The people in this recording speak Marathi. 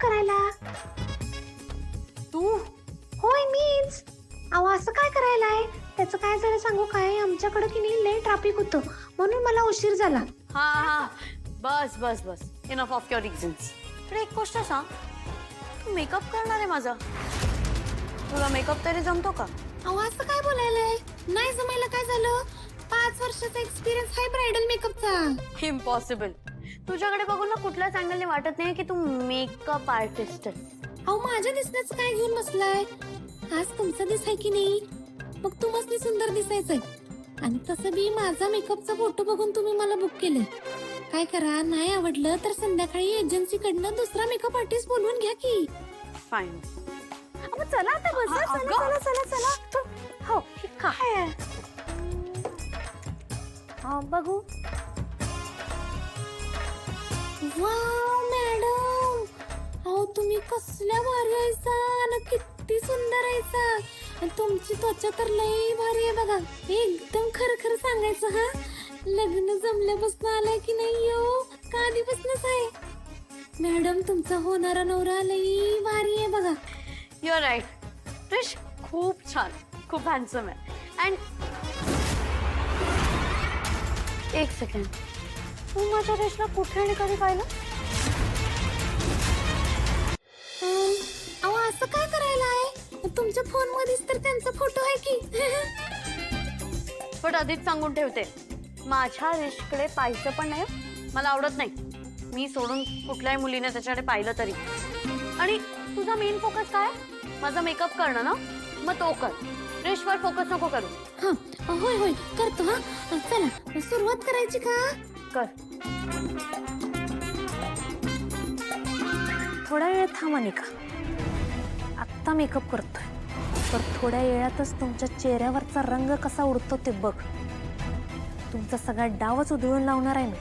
करायला? तू? होय मीच. अहो असं काय करायला आहे? त्याचं काय झालं सांगू काय? आमच्याकडे की नाही लय ट्रॅफिक होतं म्हणून मला उशीर झाला. हा हा, बस बस बस, इनफ ऑफ युअर रिझन्स. पण एक गोष्ट सांग, तू मेकअप करणार आहे माझा, तुला मेकअप तरी जमतो का? अहो असं काय बोलायलाय? नाही जमायला काय झालं? 5 वर्षाचा एक्सपिरियन्स आहे ब्रायडल मेकअपचा. इम्पॉसिबल. तुझ्याकडे बघून ना कुठल्याच अँगलने वाटत नाही की तू मेकअप आर्टिस्ट आहेस. अहो माझ्या दिसण्याचं काय घेऊन बसलाय? आज तुमचा दिस आहे की नाही? मग तू मस्त सुंदर दिसायचंय. आणि तसं बी माझा मेकअपचा फोटो बघून तुम्ही मला बुक केले. काय करा, नाही आवडलं तर संध्याकाळी एजन्सीकडनं दुसरा मेकअप आर्टिस्ट बोलवून घ्या की. फाईन. चला आता बसा. चला चला चला चला. हो हे काय आहे? बघू. वाव मॅडम, अहो तुम्ही कसल्या भारी आहेसा आणि किती सुंदर आहेसा. आणि तुमची त्वचा तर लई भारी आहे बघा. एकदम खरं खरं सांगायचं हा, लग्न जमल्यापासून आलाय की नाही हो का आधीपासूनच आहे? मॅडम तुमचा होणारा नवरा लई भारी आहे बघा. You R right. क्रिश खूप छान, खूप हँडसम आहे. अँड एक सेकंड, तू माझ्या रेशला कुठे आणि कधी पाहिलं? अहो असं काय करायला आहे? तुमच्या फोन मध्येच तर त्यांचा फोटो आहे की. पण आधीच सांगून ठेवते, माझ्या रेशकडे पाहायचं पण नाही. मला आवडत नाही. मी सोडून कुठल्याही मुलीने त्याच्याकडे पाहिलं तरी. आणि तुझा मेन फोकस काय? माझा मेकअप करणं ना, मग तो कर. रेशवर फोकस नको करू. हा होय होय करतो. हा चला सुरुवात करायची का? कर. थोडा वेळ थांबा निका, आत्ता मेकअप करतोय तर थोड्या वेळातच तुमच्या चेहऱ्यावरचा रंग कसा उडतो ते बघ. तुमचा सगळा डावच उधळून लावणार आहे मी.